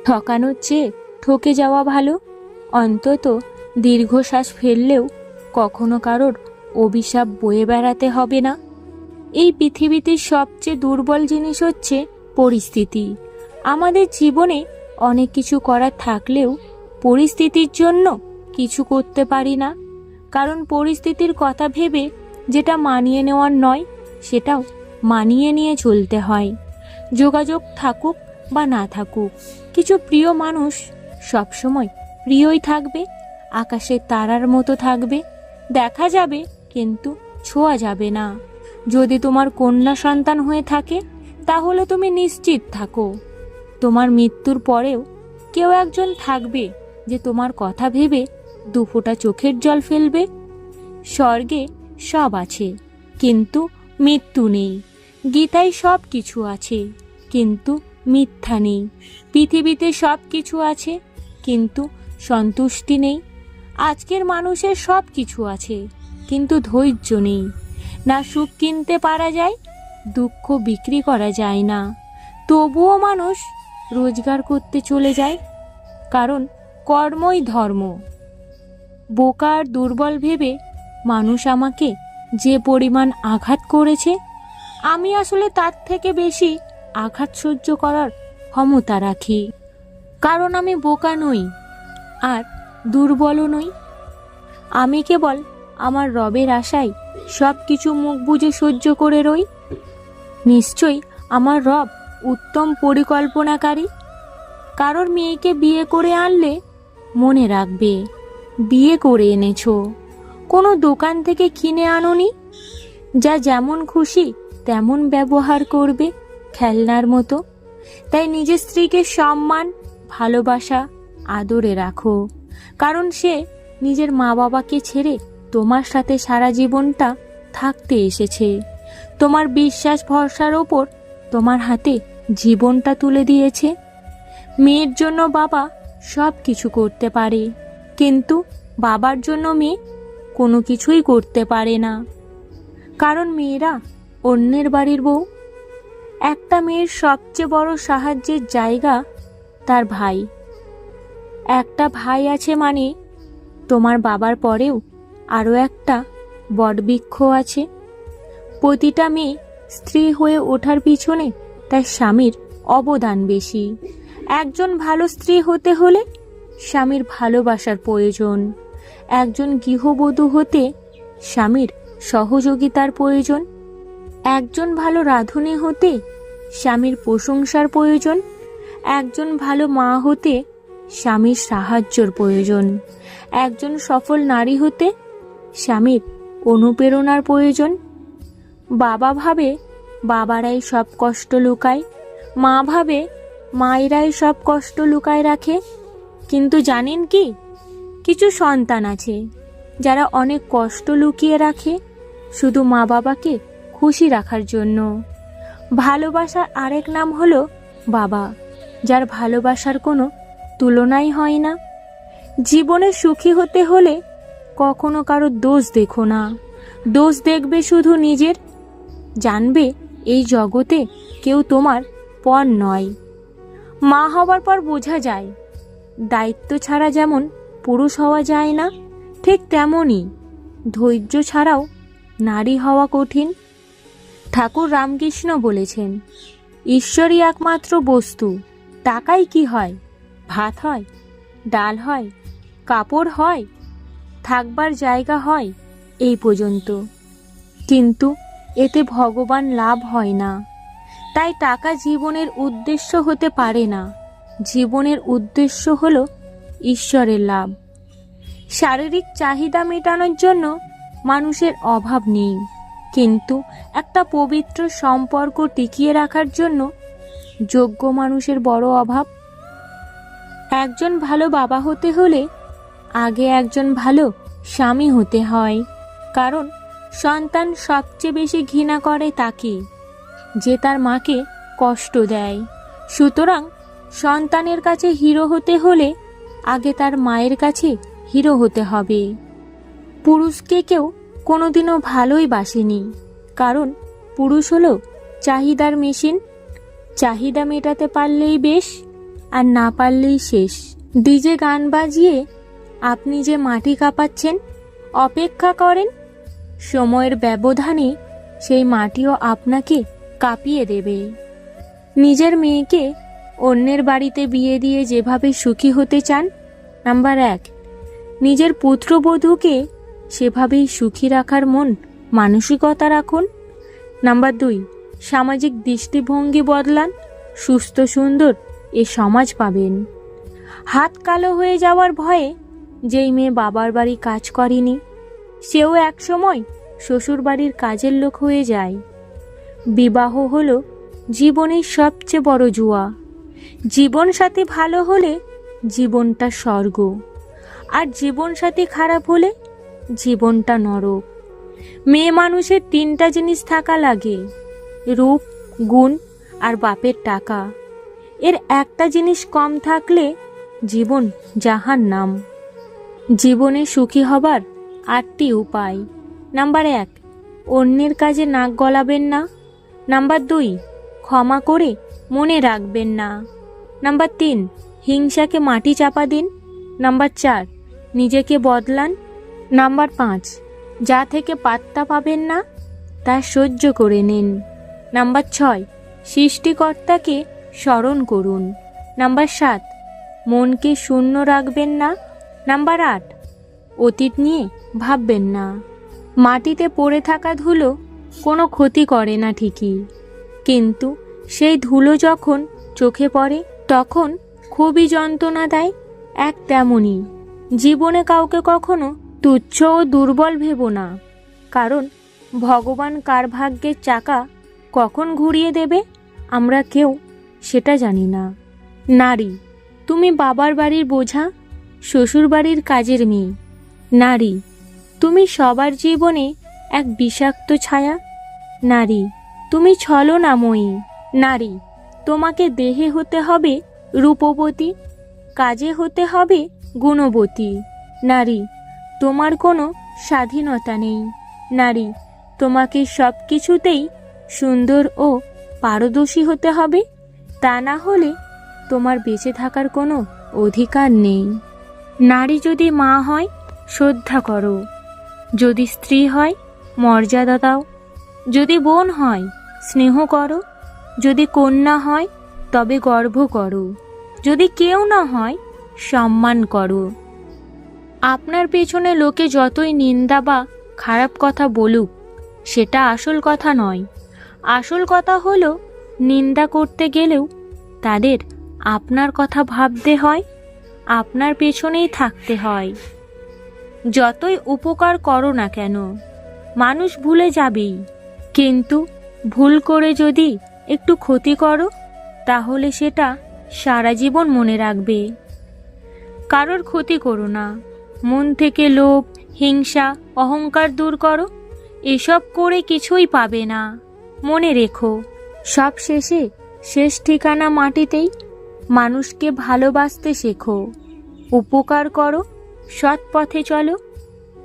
ঠকানোর চেয়ে ঠকে যাওয়া ভালো। অন্তত দীর্ঘশ্বাস ফেললেও কখনো কারোর অভিশাপ বয়ে বেড়াতে হবে না। এই পৃথিবীতে সবচেয়ে দুর্বল জিনিস হচ্ছে পরিস্থিতি। আমাদের জীবনে অনেক কিছু করার থাকলেও পরিস্থিতির জন্য কিছু করতে পারি না। কারণ পরিস্থিতির কথা ভেবে যেটা মানিয়ে নেওয়ার নয় সেটাও মানিয়ে নিয়ে চলতে হয়। যোগাযোগ থাকুক বা না থাকুক, কিছু প্রিয় মানুষ সবসময় প্রিয়ই থাকবে, আকাশের তারার মতো থাকবে, দেখা যাবে কিন্তু ছোঁয়া যাবে না। যদি তোমার কন্যা সন্তান হয়ে থাকে তাহলে তুমি নিশ্চিত থাকো, তোমার মৃত্যুর পরেও কেউ একজন থাকবে যে তোমার কথা ভেবে দুফোঁটা চোখের জল ফেলবে। স্বর্গে সব আছে কিন্তু মৃত্যু নেই। গীতায় সব কিছু আছে কিন্তু মিথ্যা নেই। পৃথিবীতে সব কিছু আছে কিন্তু সন্তুষ্টি নেই। আজকের মানুষের সব কিছু আছে কিন্তু ধৈর্য নেই। না সুখ কিনতে পারা যায়, দুঃখ বিক্রি করা যায় না। তবুও মানুষ রোজগার করতে চলে যায়, কারণ কর্মই ধর্ম। বোকা আর দুর্বল ভেবে মানুষ আমাকে যে পরিমাণ আঘাত করেছে, আমি আসলে তার থেকে বেশি আঘাত সহ্য করার ক্ষমতা রাখি। কারণ আমি বোকা নই আর দুর্বলও নই। আমি কেবল আমার রবের আশায় সব কিছু মুখ বুজে সহ্য করে রই। নিশ্চয়ই আমার রব উত্তম পরিকল্পনাকারী। কারোর মেয়েকে বিয়ে করে আনলে মনে রাখবে বিয়ে করে এনেছো, কোনো দোকান থেকে কিনে আনোনি। যা যেমন খুশি তেমন ব্যবহার করবে, খেলনার মতো। তাই নিজের স্ত্রীকে সম্মান, ভালোবাসা, আদরে রাখো। কারণ সে নিজের মা বাবাকে ছেড়ে তোমার সাথে সারা জীবনটা থাকতে এসেছে। তোমার বিশ্বাস ভরসার ওপর তোমার হাতে জীবনটা তুলে দিয়েছে। মেয়ের জন্য বাবা সব কিছু করতে পারে, কিন্তু বাবার জন্য মেয়ে কোনো কিছুই করতে পারে না। কারণ মেয়েরা অন্যের বাড়ির বউ। একটা মেয়ের সবচেয়ে বড় সাহায্যের জায়গা তার ভাই। একটা ভাই আছে মানে তোমার বাবার পরেও আরও একটা বটবৃক্ষ আছে। প্রতিটা মেয়ে স্ত্রী হয়ে ওঠার পিছনে তার স্বামীর অবদান বেশি। একজন ভালো স্ত্রী হতে হলে স্বামীর ভালোবাসার প্রয়োজন। একজন গৃহবধূ হতে স্বামীর সহযোগিতার প্রয়োজন। একজন ভালো রাঁধুনি হতে স্বামীর প্রশংসার প্রয়োজন। একজন ভালো মা হতে স্বামীর সাহায্যর প্রয়োজন। একজন সফল নারী হতে স্বামীর অনুপ্রেরণার প্রয়োজন। বাবা ভাবে বাবারাই সব কষ্ট লুকায়, মা ভাবে মায়েরাই সব কষ্ট লুকায় রাখে। কিন্তু জানেন কি, কিছু সন্তান আছে যারা অনেক কষ্ট লুকিয়ে রাখে শুধু মা বাবাকে খুশি রাখার জন্য। ভালোবাসার আরেক নাম হলো বাবা, যার ভালোবাসার কোনো তুলনাই হয় না। জীবনে সুখী হতে হলে কখনো কারো দোষ দেখো না, দোষ দেখবে শুধু নিজের। জানবে এই জগতে কেউ তোমার পর নয়। মা হবার পর বোঝা যায় দায়িত্ব ছাড়া যেমন পুরুষ হওয়া যায় না, ঠিক তেমনই ধৈর্য ছাড়াও নারী হওয়া কঠিন। ঠাকুর রামকৃষ্ণ বলেছেন, ঈশ্বরই একমাত্র বস্তু। টাকায় কি হয়? ভাত হয়, ডাল হয়, কাপড় হয়, থাকবার জায়গা হয়, এই পর্যন্ত। কিন্তু এতে ভগবান লাভ হয় না। তাই টাকা জীবনের উদ্দেশ্য হতে পারে না। জীবনের উদ্দেশ্য হলো ঈশ্বরের লাভ। শারীরিক চাহিদা মেটানোর জন্য মানুষের অভাব নেই, কিন্তু একটা পবিত্র সম্পর্ক টিকিয়ে রাখার জন্য যোগ্য মানুষের বড় অভাব। একজন ভালো বাবা হতে হলে আগে একজন ভালো স্বামী হতে হয়। কারণ সন্তান সবচেয়ে বেশি ঘৃণা করে তাকে যে তার মাকে কষ্ট দেয়। সুতরাং সন্তানের কাছে হিরো হতে হলে আগে তার মায়ের কাছে হিরো হতে হবে। পুরুষকে কেউ কোনোদিনও ভালোই বাসেনি, কারণ পুরুষ হলো চাহিদার মেশিন। চাহিদা মেটাতে পারলেই বেশ, আর না পারলেই শেষ। ডিজে গান বাজিয়ে আপনি যে মাটি কাঁপাচ্ছেন, অপেক্ষা করেন, সময়ের ব্যবধানে সেই মাটিও আপনাকে কাঁপিয়ে দেবে। নিজের মেয়েকে অন্যের বাড়িতে বিয়ে দিয়ে যেভাবে সুখী হতে চান, নাম্বার 1, নিজের পুত্রবধূকে সেভাবেই সুখী রাখার মন মানসিকতা রাখুন। নাম্বার 2, সামাজিক দৃষ্টিভঙ্গি বদলান, সুস্থ সুন্দর এ সমাজ পাবেন। হাত কালো হয়ে যাওয়ার ভয়ে যেই মেয়ে বাবার বাড়ি কাজ করেনি, সেও একসময় শ্বশুর বাড়ির কাজের লোক হয়ে যায়। বিবাহ হলো জীবনের সবচেয়ে বড় জুয়া। জীবনসাথী ভালো হলে জীবনটা স্বর্গ, আর জীবনসাথী খারাপ হলে জীবনটা নরক। মেয়ে মানুষের 3টা জিনিস থাকা লাগে, রূপ, গুণ আর বাপের টাকা। এর একটা জিনিস কম থাকলে জীবন জাহান্নাম। জীবনে সুখী হবার 8টি উপায়। নাম্বার 1, অন্যের কাজে নাক গলাবেন না। নাম্বার 2, ক্ষমা করে মনে রাখবেন না। নাম্বার 3, হিংসাকে মাটি চাপা দিন। নাম্বার 4, নিজেকে বদলান। নাম্বার 5, যা থেকে পাত্তা পাবেন না তা সহ্য করে নিন। নাম্বার 6, সৃষ্টিকর্তাকে স্মরণ করুন। নাম্বার 7, মনকে শূন্য রাখবেন না। নাম্বার 8, অতীত নিয়ে ভাববেন না। মাটিতে পড়ে থাকা ধুলো কোনো ক্ষতি করে না ঠিকই, কিন্তু সেই ধুলো যখন চোখে পড়ে তখন খুবই যন্ত্রণা দেয়। এক তেমনই জীবনে কাউকে কখনো তুচ্ছ ও দুর্বল ভেবো না, কারণ ভগবান কার ভাগ্যের চাকা কখন ঘুরিয়ে দেবে আমরা কেউ সেটা জানি না। নারী, তুমি বাবার বাড়ির বোঝা, শ্বশুর বাড়ির কাজের মেয়ে। নারী, তুমি সবার জীবনে এক বিষাক্ত ছায়া। নারী, তুমি ছলনাময়ী। নারী, তোমাকে দেহে হতে হবে রূপবতী, কাজে হতে হবে গুণবতী। নারী, তোমার কোনো স্বাধীনতা নেই। নারী, তোমাকে সব কিছুতেই সুন্দর ও পারদর্শী হতে হবে, তা না হলে তোমার বেঁচে থাকার কোনো অধিকার নেই। নারী যদি মা হয় শ্রদ্ধা করো, যদি স্ত্রী হয় মর্যাদা দাও, যদি বোন হয় স্নেহ করো, যদি কন্যা হয় তবে গর্ব করো, যদি কেউ না হয় সম্মান করো। আপনার পেছনে লোকে যতই নিন্দা বা খারাপ কথা বলুক, সেটা আসল কথা নয়। আসল কথা হলো নিন্দা করতে গেলেও তাদের আপনার কথা ভাবতে হয়, আপনার পেছনেই থাকতে হয়। যতই উপকার করো না কেন, মানুষ ভুলে যাবেই, কিন্তু ভুল করে যদি একটু ক্ষতি করো তাহলে সেটা সারা জীবন মনে রাখবে। কারোর ক্ষতি করো না, মন থেকে লোভ, হিংসা, অহংকার দূর করো। এসব করে কিছুই পাবে না। মনে রেখো, সব শেষে শেষ ঠিকানা মাটিতেই। মানুষকে ভালোবাসতে শেখো, উপকার করো, সৎ পথে চলো।